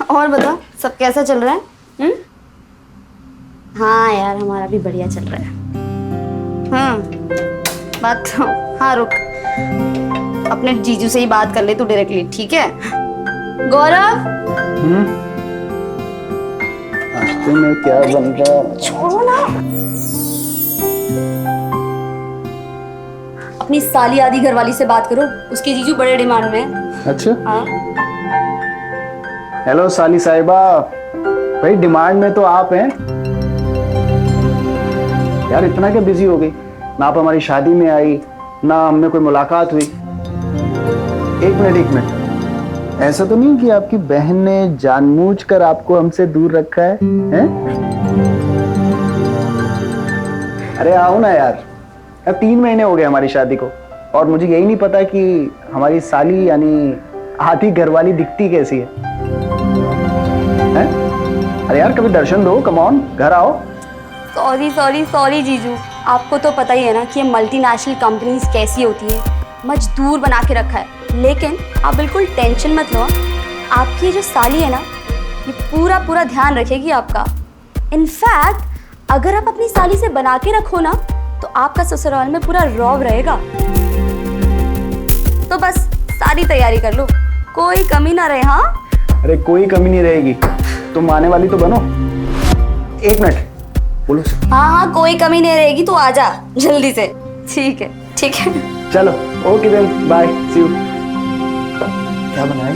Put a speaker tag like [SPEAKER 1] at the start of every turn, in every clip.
[SPEAKER 1] और बता, सब कैसा चल रहा है? हाँ यार, हमारा भी बढ़िया चल रहा है। बात तो, हाँ रुक, अपने जीजू से ही बात कर ले तू डायरेक्टली, ठीक है? गौरव।
[SPEAKER 2] नाश्ते में क्या बन रहा है?
[SPEAKER 1] छोड़ो ना। अपनी साली आदि घरवाली से बात करो, उसके जीजू बड़े डिमांड में है।
[SPEAKER 2] अच्छा।
[SPEAKER 1] हाँ।
[SPEAKER 2] हेलो साली साहिबा, भाई डिमांड में तो आप हैं यार। इतना क्या बिजी हो गई? ना आप हमारी शादी में आई, ना हमने कोई मुलाकात हुई। एक मिनट, ऐसा तो नहीं कि आपकी बहन ने जानबूझकर आपको हमसे दूर रखा है, हैं? अरे आओ ना यार, अब 3 महीने हो गए हमारी शादी को, और मुझे यही नहीं पता कि हमारी साली यानी आधी घरवाली दिखती कैसी है? अरे यार कभी दर्शन दो, कम ऑन, घर आओ।
[SPEAKER 1] सॉरी सॉरी सॉरी जीजू, आपको तो पता ही है ना कि ये मल्टीनेशनल कंपनीज कैसी होती है, मजदूर बना के रखा है। लेकिन आप बिल्कुल टेंशन मत लो, आपकी जो साली है ना, ये पूरा पूरा ध्यान रखेगी आपका। इनफैक्ट अगर आप अपनी साली से बना के रखो ना, तो आपका ससुराल में पूरा रौब रहेगा। तो बस सारी तैयारी कर लो, कोई कमी ना रहे। हाँ
[SPEAKER 2] अरे कोई कमी नहीं रहेगी, तुम आने वाली तो बनो। एक मिनट बोलो।
[SPEAKER 1] हाँ हाँ, कोई कमी नहीं रहेगी, तो आजा जल्दी से। ठीक है ठीक है,
[SPEAKER 2] चलो okay then, bye, see you. क्या बनाए?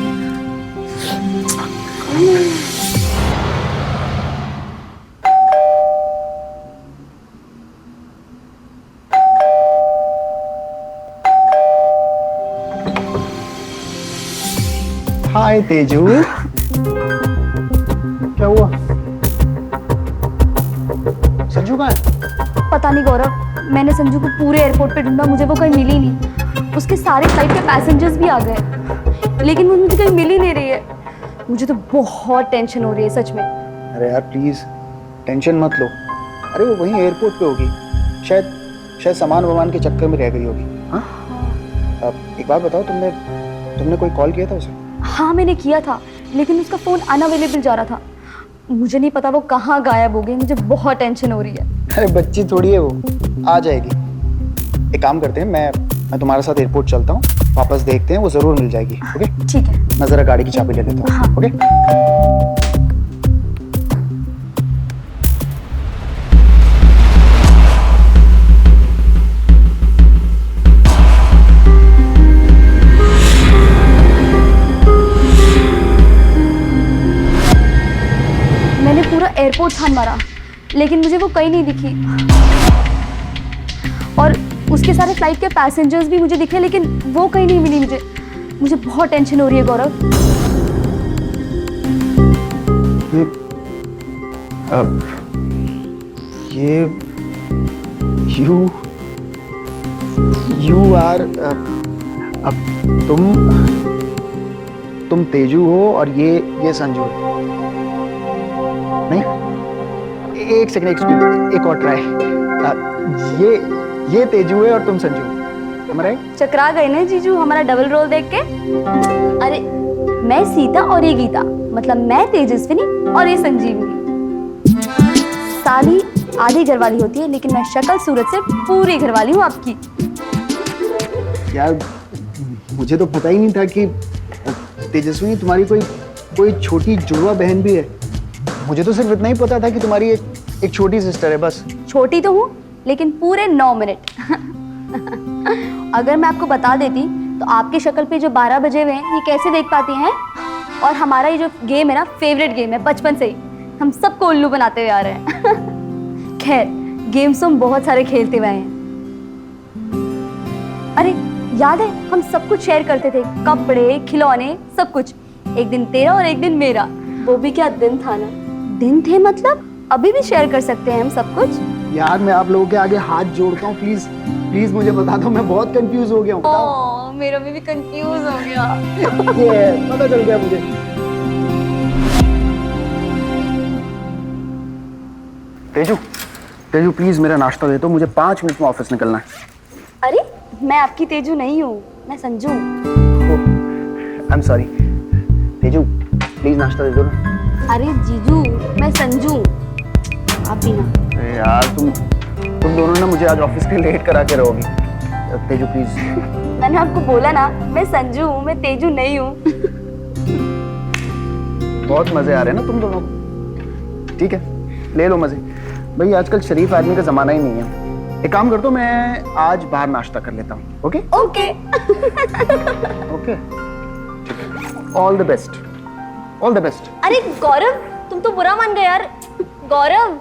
[SPEAKER 2] हाय तेजू, क्या हुआ? संजू कहाँ है?
[SPEAKER 1] पता नहीं गौरव, मैंने संजू को पूरे एयरपोर्ट पे ढूंढा, मुझे वो कहीं मिल ही नहीं। उसके सारे फ्लाइट के पैसेंजर्स भी आ गए, लेकिन वो मुझे कहीं मिल ही नहीं रही है। मुझे तो बहुत टेंशन हो रही है सच में।
[SPEAKER 2] अरे यार प्लीज टेंशन मत लो। अरे वो वहीं एयरपोर्ट पे होगी, शायद सामान वामान के चक्कर में रह गई होगी। हाँ, अब एक बात बताओ, तुमने कोई कॉल किया था उसे?
[SPEAKER 1] हाँ मैंने किया था, लेकिन उसका फ़ोन अनअवेलेबल जा रहा था। मुझे नहीं पता वो कहाँ गायब हो गई, मुझे बहुत टेंशन हो रही है।
[SPEAKER 2] अरे बच्ची थोड़ी है वो, आ जाएगी। एक काम करते हैं, मैं तुम्हारे साथ एयरपोर्ट चलता हूँ, वापस देखते हैं, वो जरूर मिल जाएगी। ओके
[SPEAKER 1] ठीक है।
[SPEAKER 2] मैं जरा गाड़ी की चाबी ले लेता हूँ।
[SPEAKER 1] हाँ।
[SPEAKER 2] ओके
[SPEAKER 1] मैंने पूरा एयरपोर्ट छान मारा, लेकिन मुझे वो कहीं नहीं दिखी। और उसके सारे फ्लाइट के पैसेंजर्स भी मुझे दिखे, लेकिन वो कहीं नहीं मिली मुझे। मुझे बहुत टेंशन हो रही है गौरव।
[SPEAKER 2] ये यू आर, अब तुम तेजू हो और ये संजू है। नहीं, एक सेकंड, एक और ट्राई। ये तेजू है और तुम संजू, हमारा
[SPEAKER 1] चकरा गए ना जीजू हमारा डबल रोल देख के। अरे मैं सीता और ये गीता, मतलब मैं तेजस्विनी और ये संजीवनी। साली आधी घरवाली होती है, लेकिन मैं शक्ल सूरत से पूरी घरवाली हूँ आपकी।
[SPEAKER 2] यार मुझे तो पता ही नहीं था कि तेजस्विनी तुम्हारी कोई छोटी जुड़वा बहन भी है। मुझे तो सिर्फ इतना ही पता था कि तुम्हारी एक छोटी सिस्टर है, बस।
[SPEAKER 1] छोटी तो हूँ, लेकिन पूरे 9 मिनट। अगर मैं आपको बता देती तो आपकी शक्ल पे जो 12 बजे हुए हैं, ये कैसे देख पाती हैं? और हमारा ये जो गेम है ना, फेवरेट गेम है, बचपन से ही हम सबको उल्लू बनाते हुए आ रहे हैं। खैर, गेम्स तो हम बहुत सारे खेलते हुए हैं। अरे याद है, हम सब कुछ शेयर करते थे, कपड़े, खिलौने, सब कुछ। एक दिन तेरा और एक दिन मेरा। वो भी क्या दिन था ना। दिन थे मतलब अभी भी शेयर कर सकते हैं हम सब कुछ।
[SPEAKER 2] यार मैं आप लोगों के आगे हाथ जोड़ता हूँ, प्लीज मुझे बता दो, मैं बहुत कंफ्यूज हो गया हूँ।
[SPEAKER 1] मेरा भी कंफ्यूज हो गया।
[SPEAKER 2] ये पता चल गया मुझे। तेजू प्लीज मेरा नाश्ता दे दो, मुझे 5 मिनट में ऑफिस निकलना है।
[SPEAKER 1] अरे मैं आपकी तेजू नहीं हूँ, मैं Sanju.
[SPEAKER 2] I am sorry Teju, please नाश्ता दे दो ना।
[SPEAKER 1] अरे जीजू, मैं संजू, आप भी ना।
[SPEAKER 2] अरे यार तुम दोनों ना मुझे आज ऑफिस के लेट करा के रहोगी। तेजू प्लीज।
[SPEAKER 1] मैंने आपको बोला ना, मैं संजू हूँ, मैं तेजू नहीं हूँ।
[SPEAKER 2] बहुत मजे आ रहे हैं ना तुम दोनों को। ठीक है, ले लो मजे। भाई आजकल शरीफ आदमी का जमाना ही नहीं है। एक काम कर दो, मैं आज बाहर नाश्ता कर लेता हूँ। Okay
[SPEAKER 1] okay.
[SPEAKER 2] ओके, ठीक है। All the best, all the best.
[SPEAKER 1] अरे गौरव, तुम तो बुरा मान गए यार। गौरव,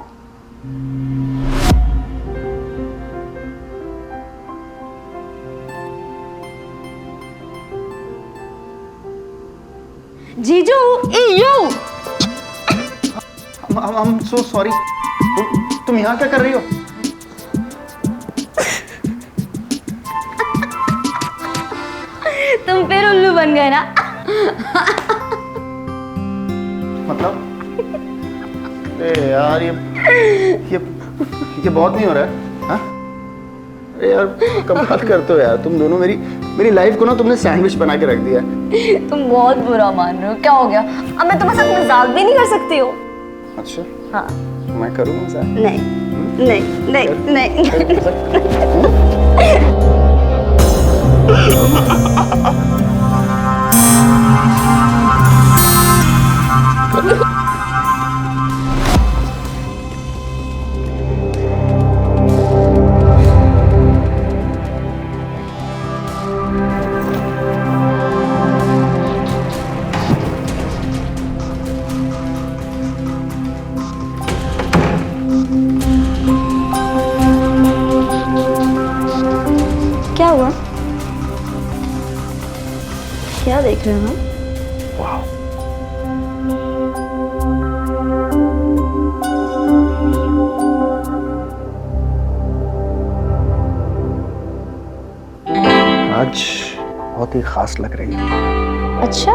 [SPEAKER 1] जीजू, यू।
[SPEAKER 2] I'm so sorry। तुम यहाँ क्या कर रही हो?
[SPEAKER 1] तुम फिर उल्लू बन गए ना।
[SPEAKER 2] मतलब? अरे यार ये बहुत नहीं हो रहा है। हाँ? अरे यार कमाल करते हो यार तुम दोनों। मेरी लाइफ को ना तुमने सैंडविच बना के रख दिया।
[SPEAKER 1] तुम बहुत बुरा मान रहे हो। क्या हो गया? अब मैं तुम्हारे साथ मजाक भी नहीं कर सकती हो।
[SPEAKER 2] अच्छा,
[SPEAKER 1] हाँ।
[SPEAKER 2] मैं करूँ मजाक?
[SPEAKER 1] नहीं नहीं नहीं नहीं। क्या हुआ? क्या देख रहे हो?
[SPEAKER 2] वाह, आज बहुत ही खास लग रही है।
[SPEAKER 1] अच्छा।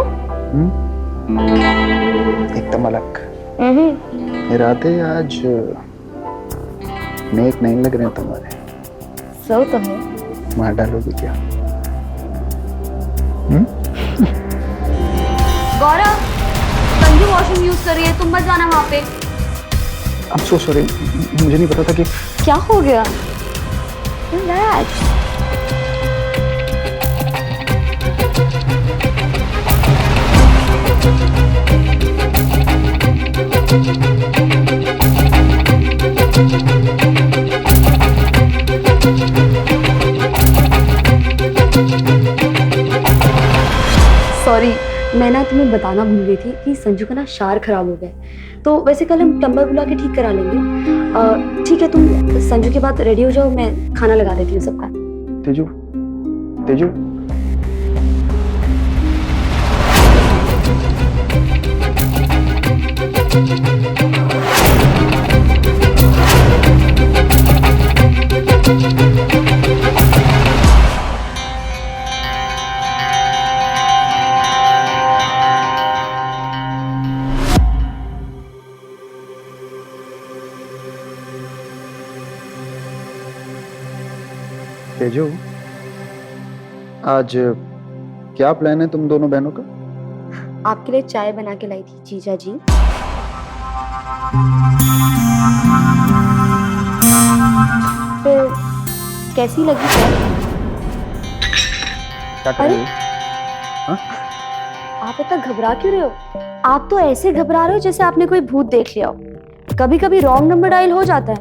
[SPEAKER 2] एकदम अलग। इरादे आज नेक नहीं लग रहे हैं तुम्हारे।
[SPEAKER 1] सो तो है।
[SPEAKER 2] मार डालोगी क्या?
[SPEAKER 1] गौरव, संजू वॉशरूम यूज कर रही है, तुम मत जाना वहां पे।
[SPEAKER 2] I'm so sorry, मुझे नहीं पता था कि।
[SPEAKER 1] क्या हो गया? रिलैक्स। सॉरी, मैं ना तुम्हें बताना भूल गई थी कि संजू का ना शार खराब हो गया है। तो वैसे कल हम प्लम्बर बुला के ठीक करा लेंगे। ठीक है, तुम संजू के बाद रेडी हो जाओ, मैं खाना लगा देती हूँ सबका।
[SPEAKER 2] तेजू, तेजू, तेजू, आज क्या प्लान है तुम दोनों बहनों का?
[SPEAKER 1] आपके लिए चाय बना के लाई थी जीजा जी। फिर कैसी लगी चाय?
[SPEAKER 2] क्या कर रही हो? हाँ?
[SPEAKER 1] आप इतना घबरा क्यों रहे हो? आप तो ऐसे घबरा रहे हो जैसे आपने कोई भूत देख लिया हो। कभी कभी रॉन्ग नंबर डायल हो जाता है।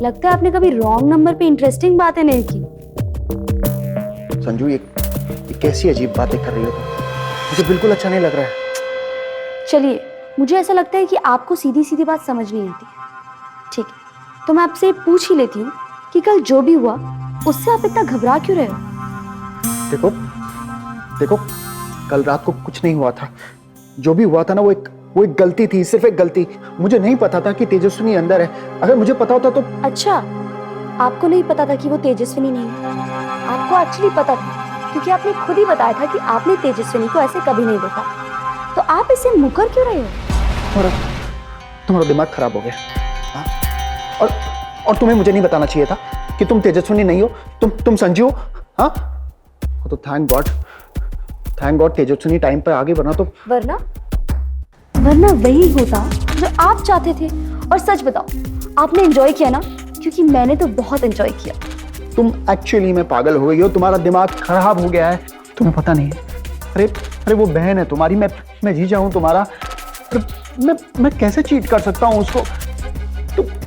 [SPEAKER 1] लगता है आपने कभी रॉन्ग नंबर पे इंटरेस्टिंग बातें नहीं की।
[SPEAKER 2] संजू, ये कैसी अजीब बातें कर रही हो तुम? मुझे बिल्कुल अच्छा नहीं लग रहा है।
[SPEAKER 1] चलिए, मुझे ऐसा लगता है कि आपको सीधी सीधी बात समझ नहीं आती। ठीक है, तो मैं आपसे पूछ ही लेती हूँ कि कल जो भी हुआ उससे आप इतना घबरा क्यों रहे हो?
[SPEAKER 2] देखो देखो, कल रात को कुछ नहीं हुआ था। जो भी हुआ था ना, वो एक गलती थी, सिर्फ एक गलती। मुझे नहीं पता था कि तेजस्विनी अंदर है। अगर मुझे पता होता तो।
[SPEAKER 1] अच्छा, आपको नहीं पता था कि वो तेजस्विनी नहीं है? आपको एक्चुअली पता था, क्योंकि आपने खुद ही बताया था कि आपने तेजस्विनी को ऐसे कभी नहीं देखा। तो आप इससे मुकर क्यों रहे हो?
[SPEAKER 2] तुम्हारा दिमाग खराब हो गया। हाँ? और तुम्हें मुझे नहीं बताना चाहिए था कि तुम तेजस्विनी नहीं हो, तुम संजू हो। हाँ, तो थैंक गॉड तेजस्विनी टाइम पर आगे, वरना
[SPEAKER 1] वरना वही होता जो आप चाहते थे। और सच बताओ, आपने एंजॉय किया ना? क्योंकि मैंने तो बहुत एंजॉय किया।
[SPEAKER 2] तुम एक्चुअली में पागल हो गई हो, तुम्हारा दिमाग खराब हो गया है, तुम्हें पता नहीं है। अरे अरे वो बहन है तुम्हारी, मैं जीजा हूं तुम्हारा। अरे मैं कैसे चीट कर सकता हूं उसको?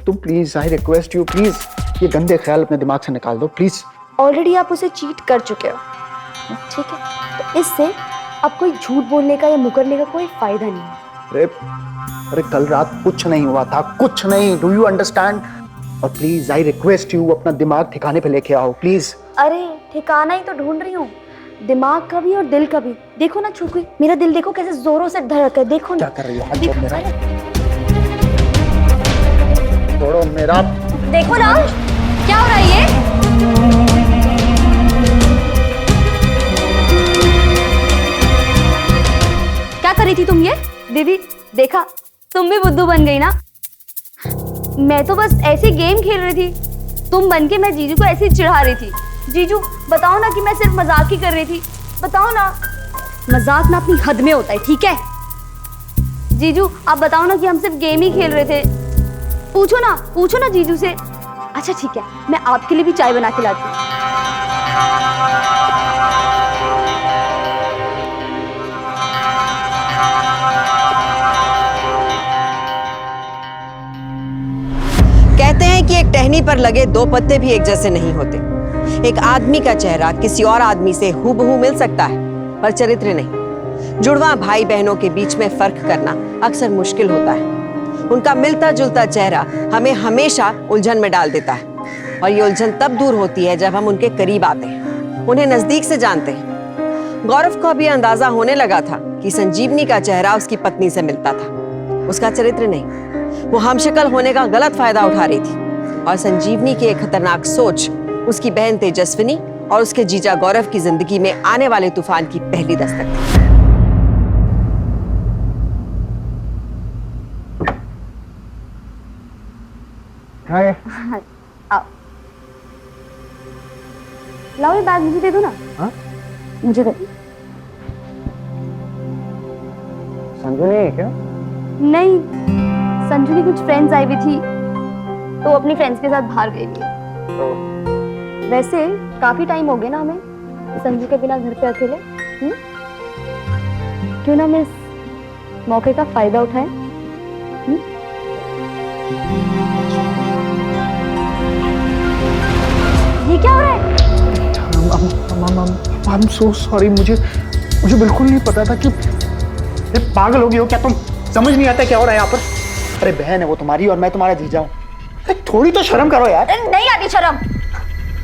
[SPEAKER 2] तुम please, I request you, please ये गंदे ख्याल अपने दिमाग से निकाल दो प्लीज।
[SPEAKER 1] ऑलरेडी आप उसे चीट कर चुके हो, ठीक है? तो इससे अब कोई झूठ बोलने का या मुकरने का कोई फायदा नहीं है।
[SPEAKER 2] अरे अरे कल रात कुछ नहीं हुआ था, कुछ नहीं, डू यू अंडरस्टैंड? और प्लीज आई रिक्वेस्ट यू, अपना दिमाग ठिकाने पे लेके आओ प्लीज।
[SPEAKER 1] अरे ठिकाना ही तो ढूंढ रही हूँ, दिमाग का भी और दिल का भी। देखो ना छुपी, मेरा दिल देखो कैसे जोरों से धड़क है, देखो ना।
[SPEAKER 2] क्या कर रही हो? हाथ छोड़ मेरा, छोड़ो मेरा।
[SPEAKER 1] देखो ना क्या हो रहा है ये। क्या कर रही थी तुम ये? दीदी देखा, तुम भी बुद्धू बन गई ना। मैं तो बस ऐसे गेम खेल रही थी, तुम बन के मैं जीजू को ऐसे ही चिढ़ा रही थी। जीजू बताओ ना कि मैं सिर्फ मजाक ही कर रही थी, बताओ ना। मजाक ना अपनी हद में होता है, ठीक है? जीजू आप बताओ ना कि हम सिर्फ गेम ही खेल रहे थे। पूछो ना जीजू से। अच्छा ठीक है, मैं आपके लिए भी चाय बना के लाती हूँ।
[SPEAKER 3] कहते हैं कि एक टहनी पर लगे दो पत्ते भी एक जैसे नहीं होते। एक आदमी का चेहरा किसी और आदमी से हूबहू मिल सकता है, पर चरित्र नहीं। जुड़वा भाई बहनों के बीच में फर्क करना अक्सर मुश्किल होता है। उनका मिलता जुलता चेहरा हमें हमेशा उलझन में डाल देता है, और ये उलझन तब दूर होती है जब हम उनके करीब आते हैं, उन्हें नजदीक से जानते हैं। गौरव को अभी अंदाजा होने लगा था कि संजीवनी का चेहरा उसकी पत्नी से मिलता था, उसका चरित्र नहीं। वो हमशक्ल होने का गलत फायदा उठा रही थी, और संजीवनी की एक खतरनाक सोच उसकी बहन तेजस्विनी और उसके जीजा गौरव की जिंदगी में आने वाले तूफान की पहली दस्तक थी।
[SPEAKER 2] हाय।
[SPEAKER 1] आओ, लाओ ये बैग मुझे दे दो ना।
[SPEAKER 2] हाँ?
[SPEAKER 1] मुझे दे।
[SPEAKER 2] संजू नहीं है क्या?
[SPEAKER 1] नहीं, संजू की कुछ फ्रेंड्स आई हुई थी, तो वो अपनी फ्रेंड्स के साथ बाहर गई थी। वैसे काफी टाइम हो गया ना हमें संजू के बिना घर पे अकेले। क्यों ना हम इस मौके का फायदा उठाएं? ये क्या हो रहा है?
[SPEAKER 2] I'm so sorry, मुझे बिल्कुल नहीं पता था कि पागल हो गई हो क्या तुम? समझ नहीं आता क्या हो रहा है यहाँ पर? अरे बहन है वो तुम्हारी और मैं तुम्हारा जीजा हूँ, थोड़ी तो शर्म करो यार।
[SPEAKER 1] नहीं आती शर्म,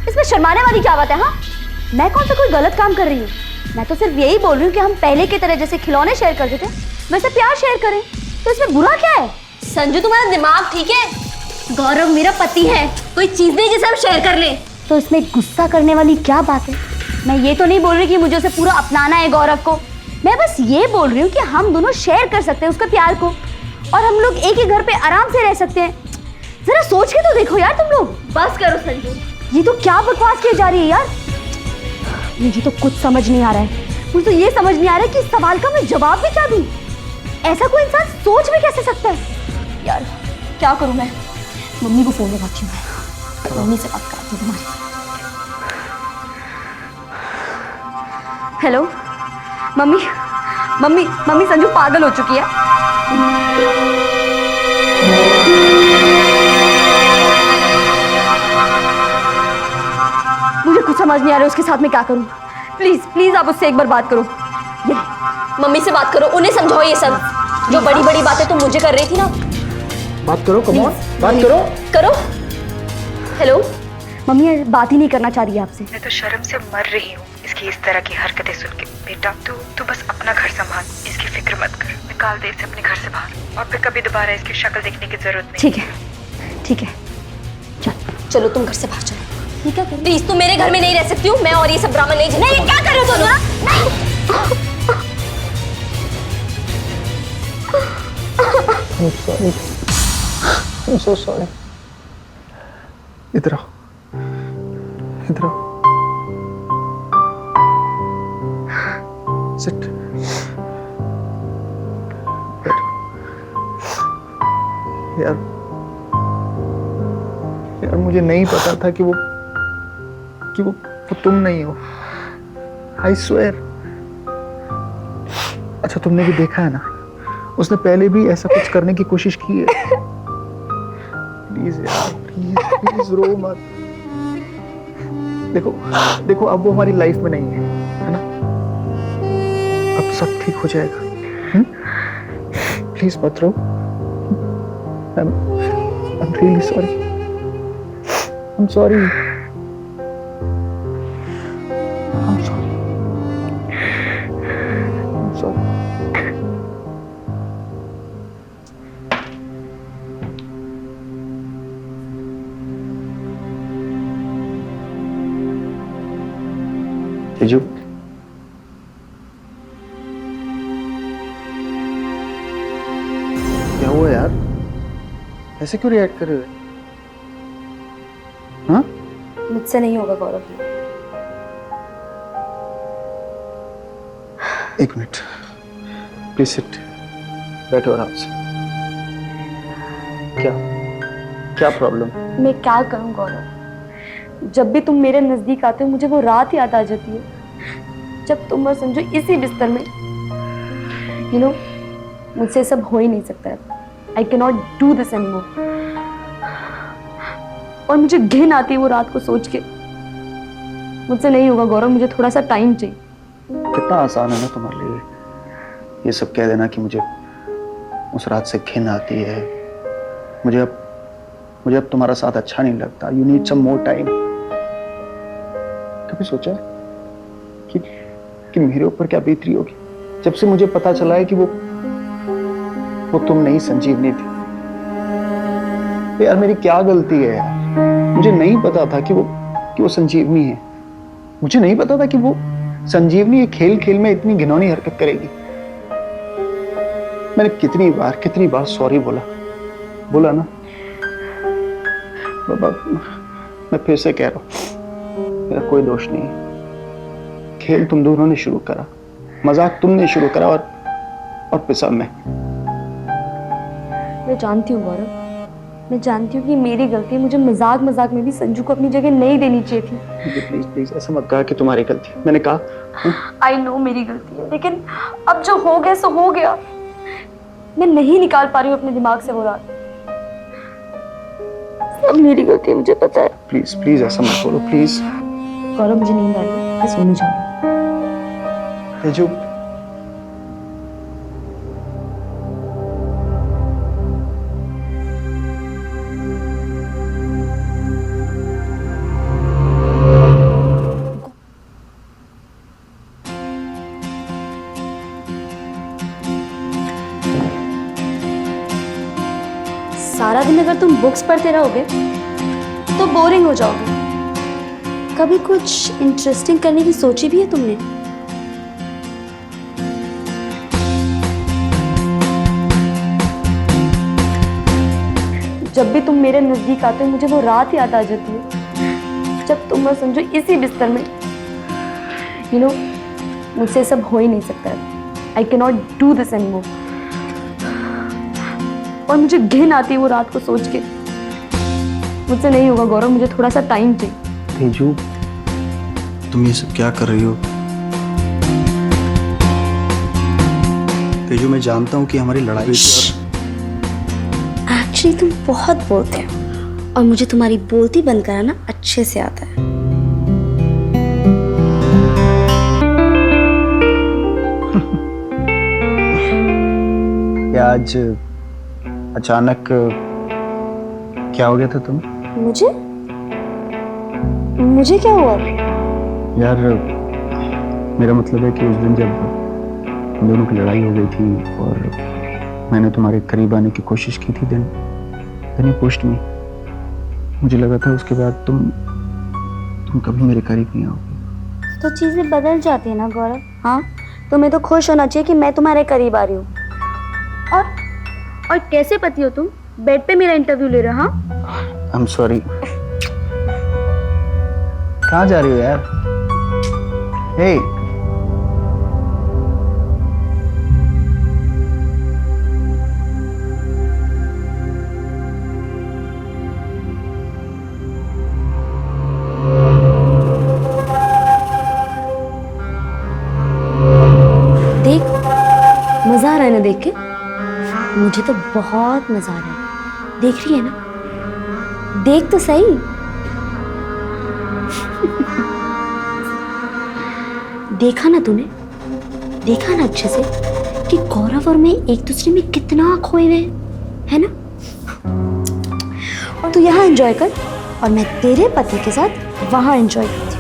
[SPEAKER 1] इसमें शर्माने वाली क्या बात है? हाँ, मैं कौन सा कोई गलत काम कर रही हूँ? मैं तो सिर्फ यही बोल रही हूँ कि हम पहले की तरह जैसे खिलौने शेयर करते थे वैसे प्यार शेयर करें, तो इसमें बुरा क्या है? संजू तुम्हारा दिमाग ठीक है? गौरव मेरा पति है, कोई चीज नहीं जिसे हम शेयर कर लें। तो इसमें गुस्सा करने वाली क्या बात है? मैं ये तो नहीं बोल रही कि मुझे उसे पूरा अपनाना है गौरव को, मैं बस ये बोल रही हूँ कि हम दोनों शेयर कर सकते हैं उसके प्यार को, और हम लोग एक ही घर पे आराम से रह सकते हैं। जरा सोच के तो देखो यार तुम लोग। बस करो संजू, ये तो क्या बकवास की जा रही है यार। मुझे तो कुछ समझ नहीं आ रहा है, मुझे तो ये समझ नहीं आ रहा है कि इस सवाल का मैं जवाब भी क्या दूं। ऐसा कोई इंसान सोच भी कैसे सकता है यार? क्या करूं मैं? मम्मी को फोन लगाती हूँ, मैं मम्मी से बात करती हूँ तुम्हारी। Hello mummy, mummy mummy Sanju पागल हो चुकी है। मुझे कुछ समझ नहीं आ रहा है उसके साथ में क्या करूं। प्लीज प्लीज आप उससे एक बार बात करो। ये मम्मी से बात करो, उन्हें समझाओ ये सब जो बड़ी बड़ी बातें तुम मुझे कर रही थी ना।
[SPEAKER 2] बात करो, कम ऑन, बात करो
[SPEAKER 1] करो। हेलो मम्मी, बात ही नहीं करना चाह रही है आपसे।
[SPEAKER 4] मैं तो शर्म से मर रही हूँ इसकी इस तरह की हरकतें सुन के। बेटा तू बस अपना घर संभाल, इसकी फिक्र मत कर। निकाल दे इसे अपने घर से बाहर, और फिर कभी दोबारा इसकी शक्ल देखने की जरूरत नहीं।
[SPEAKER 1] ठीक है ठीक है, चलो तुम घर से बाहर चलो। ठीक है प्लीज, तुम मेरे घर में नहीं रह सकती हूँ, मैं और ये सब ड्रामा नहीं। नहीं, क्या कर रहे हो दोनों?
[SPEAKER 2] I'm so sorry. इधर आओ, इधर आओ। Sit. बैठो। यार यार मुझे नहीं पता था कि वो तुम नहीं हो। I swear. अच्छा तुमने भी देखा है ना, उसने पहले भी ऐसा कुछ करने की कोशिश की है। प्लीज यार, प्लीज प्लीज रो मत। देखो देखो अब वो हमारी लाइफ में नहीं है ना? अब सब ठीक हो जाएगा। प्लीज मत रो। I'm really sorry. I'm sorry. I'm sorry. I'm sorry. Tezu, क्या हुआ यार? ऐसे क्यों रिएक्ट कर रहे हो? हाँ?
[SPEAKER 1] मुझसे नहीं होगा गौरव।
[SPEAKER 2] एक मिनट, प्लीज सिट। बैठो आराम से। क्या प्रॉब्लम?
[SPEAKER 1] मैं क्या करूं गौरव, जब भी तुम मेरे नजदीक आते हो मुझे वो रात याद आ जाती है जब तुम और संजू इसी बिस्तर में। यू नो, मुझसे सब हो ही नहीं सकता है। I cannot do this anymore. और मुझे घिन आती है वो रात को सोच के। मुझसे नहीं होगा गौरव, मुझे थोड़ा सा टाइम चाहिए।
[SPEAKER 2] कितना आसान है ना तुम्हारे लिए ये सब कह देना कि मुझे उस रात से घिन आती है, मुझे अब तुम्हारा साथ अच्छा नहीं लगता। You need some more time. कभी सोचा कि मेरे ऊपर क्या बीत रही होगी जब से मुझे पता चला है कि वो तुम नहीं संजीवनी थी? यार मेरी क्या गलती है यार? मुझे नहीं पता था कि वो संजीवनी है। मुझे नहीं पता था कि वो संजीवनी खेल खेल में इतनी घिनौनी हरकत करेगी। मैंने कितनी बार सॉरी बोला ना बाबा। मैं फिर से कह रहा हूं, मेरा कोई दोष नहीं है। खेल तुम दोनों ने शुरू करा, मजाक तुमने शुरू करा और पिसा मैं
[SPEAKER 1] जानती हूँ गौरव, मैं जानती हूँ कि मेरी गलती है। मुझे मजाक में भी संजू को अपनी जगह नहीं देनी चाहिए थी।
[SPEAKER 2] प्लीज प्लीज ऐसा मत कहा कि तुम्हारी गलती। मैंने कहा
[SPEAKER 1] आई नो मेरी गलती है, लेकिन अब जो हो गया सो हो गया। मैं नहीं निकाल पा रही हूँ अपने दिमाग से वो रात। सब मेरी गलती है, मुझे पता है।
[SPEAKER 2] प्लीज प्लीज ऐसा मत बोलो प्लीज।
[SPEAKER 1] गौरव मुझे नींद आ रही है, मैं सोने जाऊँ।
[SPEAKER 2] तेजू,
[SPEAKER 1] सारा दिन अगर तुम बुक्स पढ़ते रहोगे तो बोरिंग हो जाओगे। कभी कुछ इंटरेस्टिंग करने की सोची भी है तुमने? जब भी तुम मेरे नजदीक आते हो मुझे वो रात याद आ जाती है जब तुम और संजू इसी बिस्तर में। यू नो, मुझसे सब हो ही नहीं सकता है। I cannot do this anymore. और मुझे घिन आती है वो रात को सोच के। मुझसे नहीं होगा गौरव, मुझे थोड़ा सा टाइम चाहिए।
[SPEAKER 2] तेजू, तुम ये सब क्या कर रही हो? तेजू, मैं जानता हूँ कि हमारी लड़ाई
[SPEAKER 1] एक्चुअली तुम बहुत बोलते हो और मुझे तुम्हारी बोलती बंद कराना अच्छे से आता है।
[SPEAKER 2] आज अचानक क्या हो गया था तुम्हें?
[SPEAKER 1] मुझे क्या हुआ?
[SPEAKER 2] यार मेरा मतलब है कि उस दिन जब हम दोनों की लड़ाई हो गई थी और मैंने तुम्हारे करीब आने की कोशिश की थी, देन यू पुश्ड मी। मुझे लगा था उसके बाद तुम कभी मेरे करीब नहीं आओगे।
[SPEAKER 1] तो चीजें बदल जाती है ना गौरव। हाँ, तुम्हें तो खुश होना चाहिए कि मैं तुम्हारे करीब आ रही हूँ। और कैसे पति हो तुम? बेड पे मेरा इंटरव्यू ले रहे हो? हाँ,
[SPEAKER 2] आई एम सॉरी। कहाँ जा रही हो यार? हे,
[SPEAKER 1] है देख के? मुझे तो बहुत मजा आ रहा है। देख रही है ना? देख तो सही। देखा ना तूने? देखा ना अच्छे से कि गौरव और मैं एक दूसरे में कितना खोए हुए हैं, है ना? और तू यहाँ एंजॉय कर और मैं तेरे पति के साथ वहां एंजॉय करती हूँ।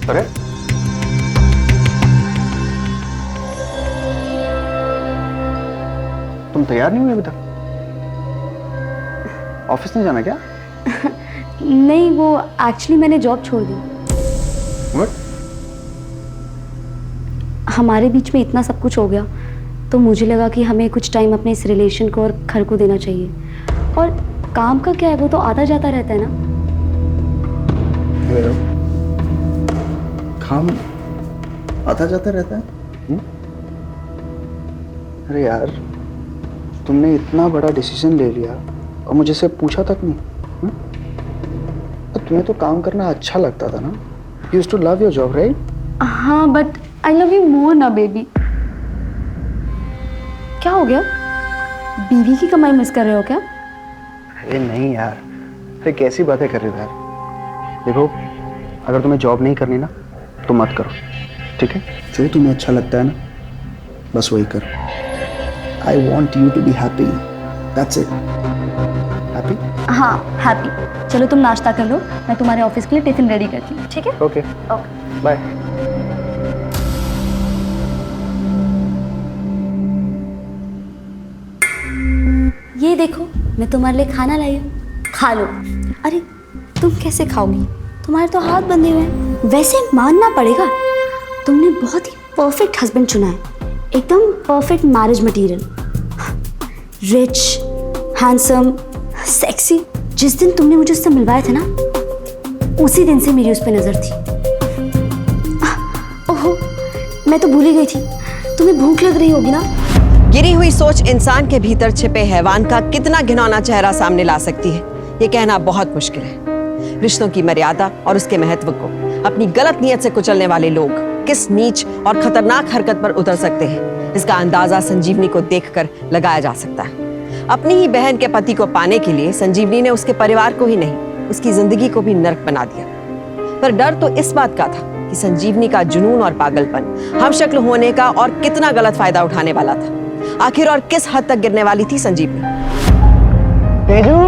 [SPEAKER 2] अरे तुम तैयार नहीं हुए अभी तक? ऑफिस नहीं जाना क्या?
[SPEAKER 1] नहीं, वो एक्चुअली मैंने जॉब छोड़ दी।
[SPEAKER 2] What?
[SPEAKER 1] हमारे बीच में इतना सब कुछ हो गया तो मुझे लगा कि हमें कुछ टाइम अपने इस रिलेशन को और घर को देना चाहिए। और काम का क्या है, वो तो आता जाता रहता है ना।
[SPEAKER 2] काम आता जाता रहता है। अरे यार, तुमने इतना बड़ा डिसीजन ले लिया और मुझे से पूछा तक नहीं। तुम्हें तो काम करना अच्छा लगता था ना? You used to love your job, right?
[SPEAKER 1] हाँ, but I love you more ना बेबी। क्या हो गया? बीवी की कमाई मिस कर रहे हो क्या?
[SPEAKER 2] अरे नहीं यार, अरे कैसी बातें कर रहे हो यार। देखो, अगर तुम्हें जॉब नहीं करनी ना तो मत करो, ठीक है? जो तुम्हें अच्छा लगता है ना, बस वही करो। I want you to be happy. That's it. Happy?
[SPEAKER 1] हाँ, हैप्पी। चलो तुम नाश्ता कर लो, मैं तुम्हारे ऑफिस के लिए टिफिन रेडी करती हूँ, ठीक है?
[SPEAKER 2] Okay, bye.
[SPEAKER 1] ये देखो, मैं तुम्हारे लिए खाना लाई हूँ, खा लो। अरे तुम कैसे खाओगी? तुम्हारे तो हाथ बंधे हुए हैं। वैसे मानना पड़ेगा, तुमने बहुत ही परफेक्ट हस्बैंड चुना है, एकदम perfect marriage material. Rich, handsome, sexy. जिस दिन तुमने मुझे उससे मिलवाया था ना, उसी दिन से मेरी उस पर नजर थी। ओहो, मैं तो भूल ही गई थी। तुम्हें भूख लग रही होगी ना?
[SPEAKER 3] गिरी हुई सोच इंसान के भीतर छिपे हैवान का कितना घिनौना चेहरा सामने ला सकती है, ये कहना बहुत मुश्किल है। रिश्तों की मर्यादा और उसके महत्व को अपनी गलत नीयत से कुचलने वाले लोग किस नीच और खतरनाक हरकत पर उतर सकते हैं, इसका अंदाजा संजीवनी को देखकर लगाया जा सकता है। अपनी ही बहन के पति को पाने के लिए संजीवनी ने उसके परिवार को ही नहीं, उसकी जिंदगी को भी नर्क बना दिया। पर डर तो इस बात का था कि संजीवनी का जुनून और पागलपन हमशक्ल होने का और कितना गलत फायदा उठाने वाला था। आखिर और किस हद तक गिरने वाली थी संजीवनी?
[SPEAKER 2] तेजू,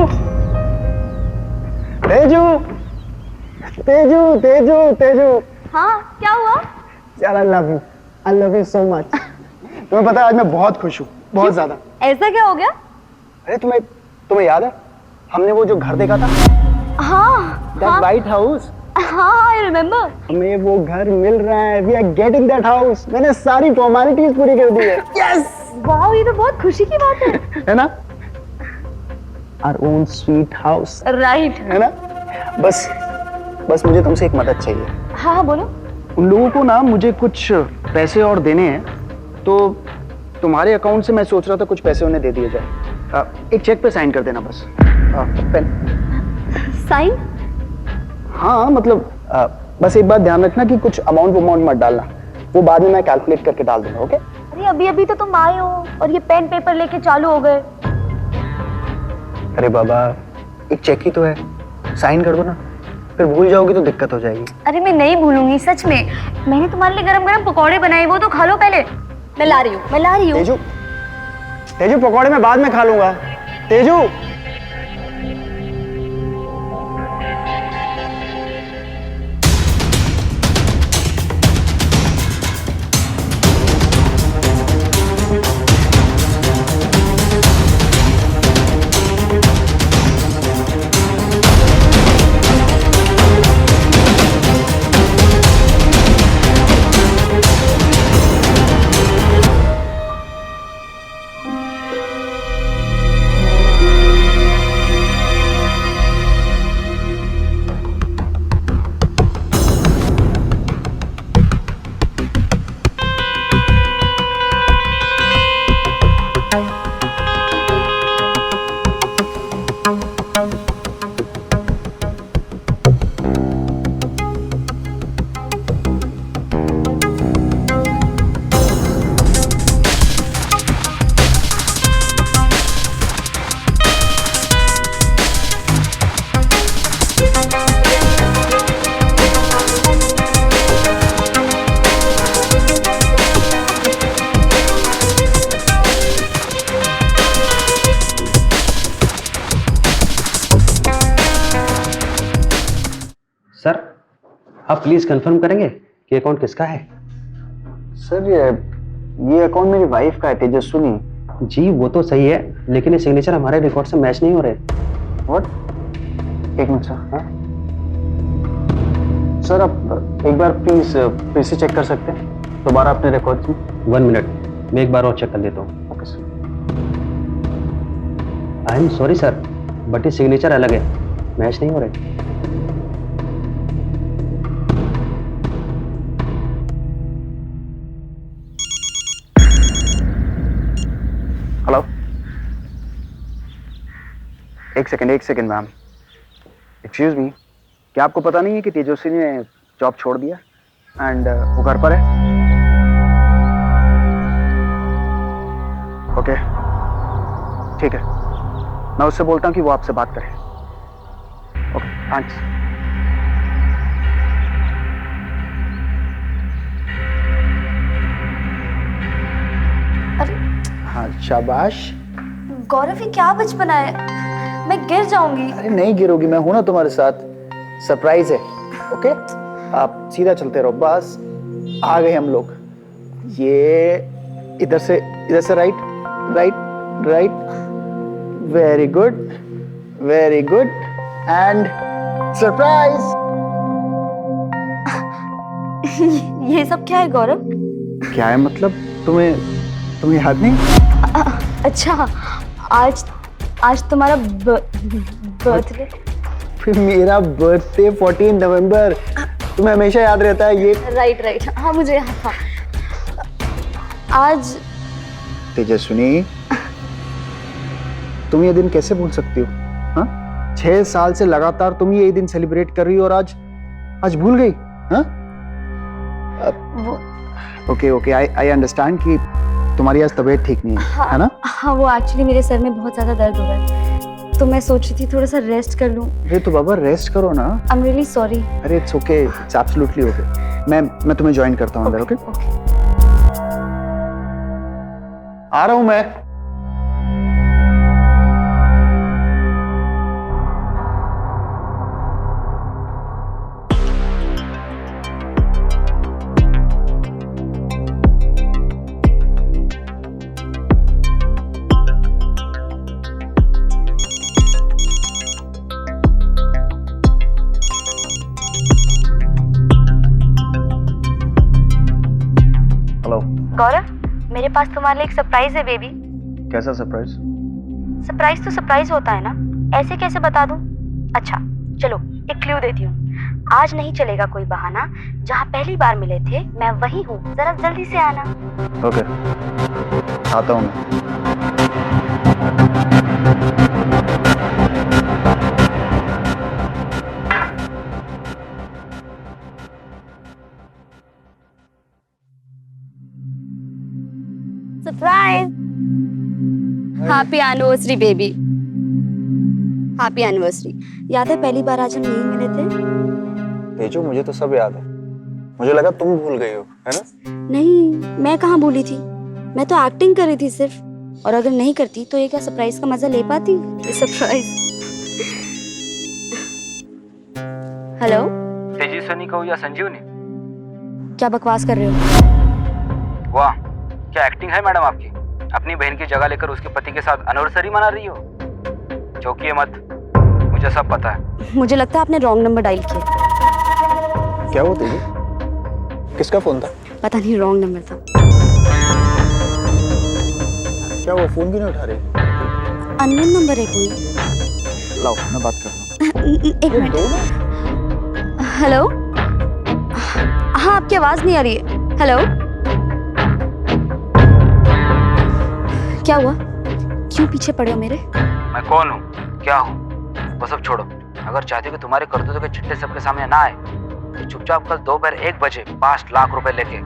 [SPEAKER 2] तेजू, तेजू, तेजू, तेजू।
[SPEAKER 1] हाँ, क्या हुआ?
[SPEAKER 2] यार, I love you so much. तुम्हें पता है आज मैं बहुत खुश हूँ, बहुत ज्यादा।
[SPEAKER 1] ऐसा क्या हो गया?
[SPEAKER 2] अरे तुम्हें याद है हमने वो जो घर देखा था?
[SPEAKER 1] हाँ,
[SPEAKER 2] That White House?
[SPEAKER 1] हाँ, आई रिमेम्बर।
[SPEAKER 2] हमें वो घर मिल रहा है। We are getting that house. मैंने सारी फॉर्मेलिटीज पूरी कर दी है। Yes!
[SPEAKER 1] वाह, ये तो बहुत खुशी की बात है।
[SPEAKER 2] है ना? Our own sweet house.
[SPEAKER 1] Right.
[SPEAKER 2] है ना? बस मुझे तुमसे एक मदद चाहिए।
[SPEAKER 1] हाँ, बोलो।
[SPEAKER 2] उन लोगों को ना मुझे कुछ पैसे और देने हैं, तो तुम्हारे अकाउंट से मैं सोच रहा था कुछ पैसे उन्हें दे दिए जाए। एक चेक पे साइन कर देना बस। पेन।
[SPEAKER 1] साइन?
[SPEAKER 2] हाँ, मतलब बस एक बात ध्यान रखना कि कुछ अमाउंट मत डालना, वो बाद में मैं कैलकुलेट करके डाल दूंगा। ओके?
[SPEAKER 1] अरे अभी तो तुम आए हो और ये पेन पेपर लेके चालू हो गए।
[SPEAKER 2] अरे बाबा, एक चेक ही तो है, साइन कर दो ना, फिर भूल जाओगी तो दिक्कत हो जाएगी।
[SPEAKER 1] अरे मैं नहीं भूलूंगी, सच में। मैंने तुम्हारे लिए गरम गरम पकौड़े बनाए, वो तो खा लो पहले। मैं ला रही हूँ।
[SPEAKER 2] तेजू, पकौड़े मैं बाद में खा लूंगा। तेजू।
[SPEAKER 5] सर, आप प्लीज कंफर्म करेंगे कि अकाउंट किसका है?
[SPEAKER 2] सर ये अकाउंट मेरी वाइफ का है, तेजस्विनी।
[SPEAKER 5] जी वो तो सही है, लेकिन ये सिग्नेचर हमारे रिकॉर्ड से मैच नहीं हो रहे।
[SPEAKER 2] व्हाट? एक मिनट सर। हाँ सर, आप एक बार प्लीज फिर से चेक कर सकते हैं दोबारा अपने रिकॉर्ड में?
[SPEAKER 5] 1 मिनट, मैं एक बार और चेक कर लेता हूँ।
[SPEAKER 2] Okay sir.
[SPEAKER 5] I am sorry sir, but ये सिग्नेचर अलग है, मैच नहीं हो रहे।
[SPEAKER 2] हेलो, एक सेकंड मैम, एक्सक्यूज मी, क्या आपको पता नहीं है कि तेजस्वी ने जॉब छोड़ दिया एंड वो घर पर है? ओके ठीक है, मैं उससे बोलता हूँ कि वो आपसे बात करे। Okay thanks.
[SPEAKER 1] अरे
[SPEAKER 2] हाँ शाबाश।
[SPEAKER 1] गौरव, ये क्या बचपना है, मैं गिर जाऊंगी।
[SPEAKER 2] अरे नहीं गिरोगी, मैं हूं ना तुम्हारे साथ, सरप्राइज है। ओके आप सीधा चलते रहो, बस आ गए हम लोग। ये इधर से right right right, very good and surprise.
[SPEAKER 1] ये सब क्या है गौरव?
[SPEAKER 2] क्या है मतलब, तुम्हें याद नहीं?
[SPEAKER 1] अच्छा, आज तुम्हारा बर्थडे?
[SPEAKER 2] फिर मेरा बर्थडे 14 नवंबर, तुम्हें हमेशा याद रहता है ये।
[SPEAKER 1] राइट, हाँ मुझे याद था। आज
[SPEAKER 2] तेजस्विनी, तुम ये दिन कैसे भूल सकती हो? हाँ, 6 साल से लगातार तुम ये दिन सेलिब्रेट कर रही हो और आज भूल गई? हाँ? ओके आई अंडरस्टैंड कि तुम्हारी आज तबीयत ठीक नहीं है,
[SPEAKER 1] हाँ,
[SPEAKER 2] है ना?
[SPEAKER 1] हाँ, वो एक्चुअली मेरे सर में बहुत ज्यादा दर्द हो रहा है, तो मैं सोच रही थी थोड़ा सा रेस्ट कर लूं।
[SPEAKER 2] अरे तो बाबा रेस्ट करो ना।
[SPEAKER 1] I am really sorry.
[SPEAKER 2] अरे it's okay, it's absolutely okay. मैं तुम्हें ज्वाइन करता हूँ अंदर। ओके आ रहा हूँ मैं।
[SPEAKER 1] गौरव, मेरे पास तुम्हारे लिए एक सरप्राइज है बेबी।
[SPEAKER 2] कैसा सरप्राइज?
[SPEAKER 1] सरप्राइज तो सरप्राइज होता है ना, ऐसे कैसे बता दूं? अच्छा चलो एक क्लू देती हूँ। आज नहीं चलेगा कोई बहाना, जहाँ पहली बार मिले थे मैं वही हूँ, जरा जल्दी से आना।
[SPEAKER 2] ओके आता हूँ मैं।
[SPEAKER 1] Surprise! Happy anniversary baby, happy anniversary. याद है पहली बार आज हम नहीं मिले थे?
[SPEAKER 2] तेजो मुझे तो सब याद है, मुझे लगा तुम भूल गई हो, है ना?
[SPEAKER 1] नहीं, मैं कहाँ भूली थी, मैं तो एक्टिंग कर रही थी सिर्फ। और अगर नहीं करती तो ये क्या सरप्राइज का मजा ले पाती? सरप्राइज। हेलो,
[SPEAKER 6] तेजस्विनी को या संजीवनी?
[SPEAKER 1] क्या बकवास कर रहे हो?
[SPEAKER 6] वाह, क्या एक्टिंग है मैडम आपकी। अपनी बहन की जगह लेकर उसके पति के साथ एनिवर्सरी मना रही हो। चौंकिए मत, मुझे सब पता है।
[SPEAKER 1] मुझे लगता है आपने रॉन्ग नंबर डायल किया।
[SPEAKER 2] क्या हुआ तेजो? किसका फोन था?
[SPEAKER 1] पता नहीं, रॉन्ग नंबर था।
[SPEAKER 2] क्या वो फोन भी नहीं उठा रही?
[SPEAKER 1] अननोन नंबर है कोई।
[SPEAKER 2] लाओ मैं बात करता हूँ।
[SPEAKER 1] एक मिनट। हेलो, हाँ आपकी आवाज नहीं आ रही है। हेलो, क्या हुआ? क्यों पीछे पड़े हो मेरे?
[SPEAKER 6] मैं कौन हूँ, क्या हूँ, वो सब छोड़ो। अगर चाहते हो कि तुम्हारे करतूतों के चिट्ठे सबके सामने ना आए तो चुपचाप कल दोपहर 1 बजे 5 लाख रुपए लेके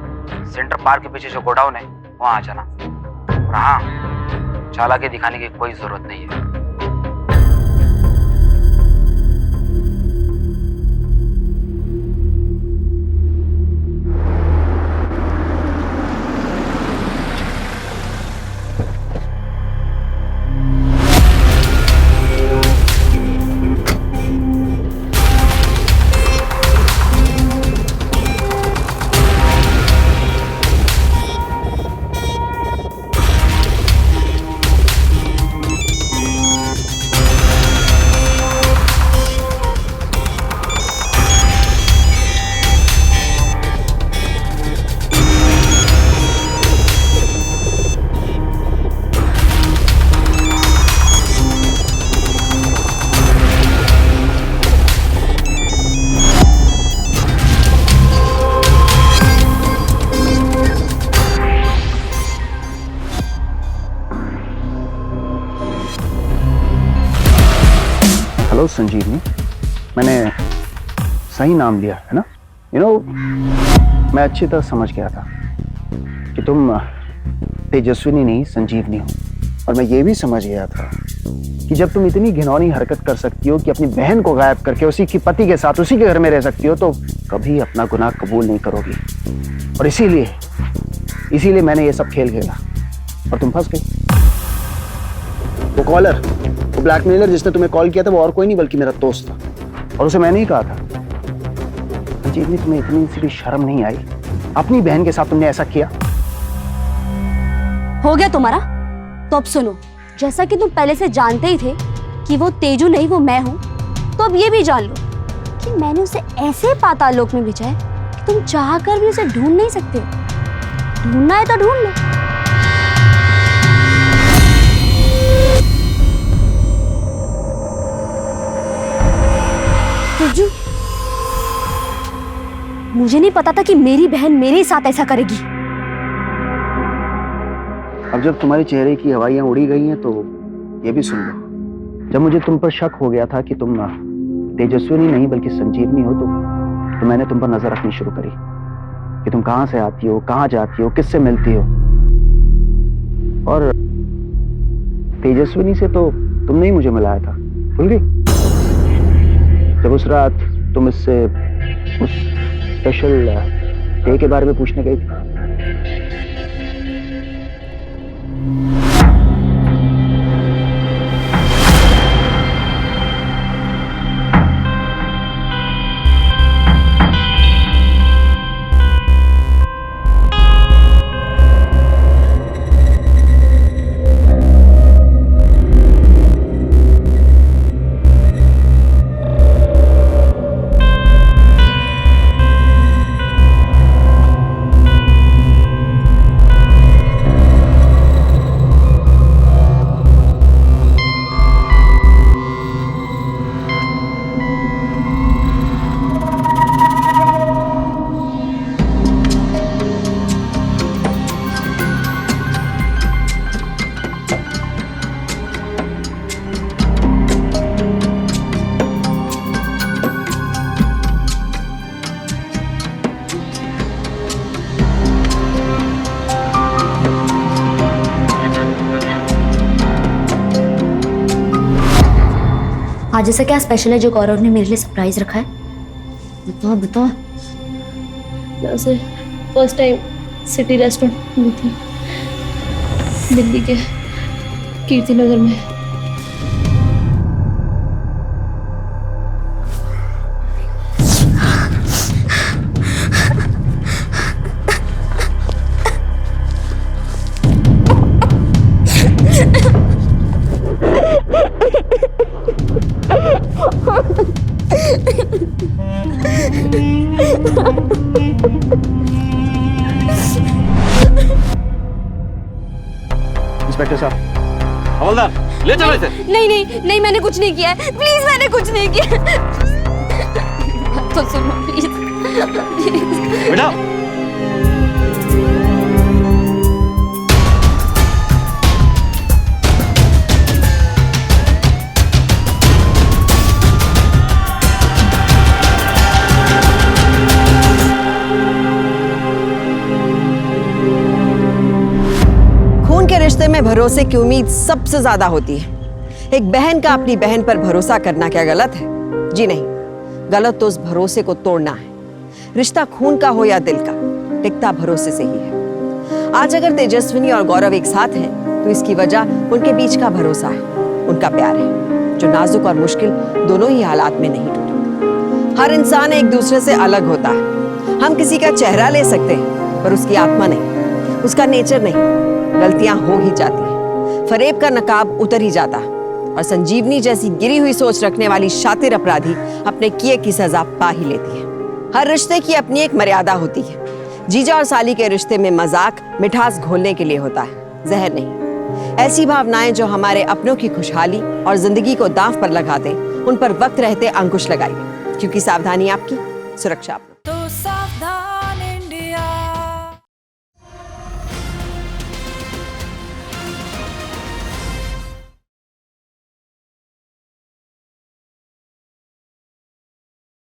[SPEAKER 6] सेंटर पार्क के पीछे जो गोडाउन है वहां आ जाना। और हाँ, चालाकी दिखाने की कोई जरूरत नहीं है।
[SPEAKER 2] हेलो संजीवनी, मैंने सही नाम लिया है ना? मैं अच्छी तरह समझ गया था कि तुम तेजस्विनी नहीं संजीवनी हो। और मैं ये भी समझ गया था कि जब तुम इतनी घिनौनी हरकत कर सकती हो कि अपनी बहन को गायब करके उसी की पति के साथ उसी के घर में रह सकती हो, तो कभी अपना गुनाह कबूल नहीं करोगी। और इसीलिए मैंने ये सब खेल खेला और तुम फंस गई। वो कॉलर, वो ब्लैकमेलर जिसने तुम्हें कॉल किया था, वो और कोई नहीं बल्कि मेरा दोस्त था। और उसे मैंने ही कहा था, संजीवनी तुम्हें इतनी सी भी शर्म नहीं आई? अपनी बहन के साथ तुमने ऐसा किया।
[SPEAKER 1] हो गया तुम्हारा? तो अब सुनो, जैसा कि तुम पहले से जानते ही थे कि वो तेजू नहीं वो मैं हूं, तो अब ये भी जान लो कि मैंने उसे ऐसे पाताल लोक में भेजा है कि तुम चाह कर भी उसे ढूंढ नहीं सकते। ढूंढना है तो ढूंढ लो। तेजू, मुझे नहीं पता था कि मेरी बहन मेरे साथ ऐसा करेगी।
[SPEAKER 2] अब जब तुम्हारे चेहरे की हवाइयां उड़ी गई हैं तो ये भी सुन लो। जब मुझे तुम पर शक हो गया था कि तुम तेजस्विनी नहीं बल्कि संजीवनी हो, तो मैंने तुम पर नजर रखनी शुरू करी कि तुम कहां से आती हो, कहां जाती हो, किससे मिलती हो। और तेजस्विनी से तो तुमने ही मुझे मिलाया था, भूल गई? जब उस रात तुम इससे उस स्पेशल डे के बारे में पूछने गई थी।
[SPEAKER 1] आज ऐसा क्या स्पेशल है जो गौरव ने मेरे लिए सरप्राइज रखा है? बताओ बताओ।
[SPEAKER 7] जैसे फर्स्ट टाइम सिटी रेस्टोरेंट में थी दिल्ली के कीर्ति नगर में।
[SPEAKER 2] इंस्पेक्टर साहब,
[SPEAKER 5] हवलदार ले चलो इसे।
[SPEAKER 1] नहीं नहीं नहीं, मैंने कुछ नहीं किया है। प्लीज, मैंने कुछ नहीं किया। तो सुनो प्लीज।
[SPEAKER 5] बेटा
[SPEAKER 3] रिश्ते में भरोसे की उम्मीद सबसे ज्यादा होती है। एक बहन का अपनी बहन पर भरोसा करना क्या गलत है? जी नहीं, गलत तो उस भरोसे को तोड़ना है। रिश्ता खून का हो या दिल का, टिकता भरोसे से ही है। आज अगर तेजस्विनी और गौरव एक साथ हैं, तो इसकी वजह उनके बीच का भरोसा है, उनका प्यार है, जो नाजुक और मुश्किल दोनों ही हालात में नहीं टूटा। हर इंसान एक दूसरे से अलग होता है। हम किसी का चेहरा ले सकते हैं, पर उसकी आत्मा नहीं, उसका नेचर नहीं। गलतियां हो ही जाती हैं, फरेब का नकाब उतर ही जाता है, और संजीवनी जैसी गिरी हुई सोच रखने वाली शातिर अपराधी अपने किए की सजा पा ही लेती है। हर रिश्ते की अपनी एक मर्यादा होती है। जीजा और साली के रिश्ते में मजाक मिठास घोलने के लिए होता है, जहर नहीं। ऐसी भावनाएं जो हमारे अपनों की खुशहाली और जिंदगी को दांव पर लगा दें, उन पर वक्त रहते अंकुश लगाइए, क्योंकि सावधानी आपकी, सुरक्षा अपनों।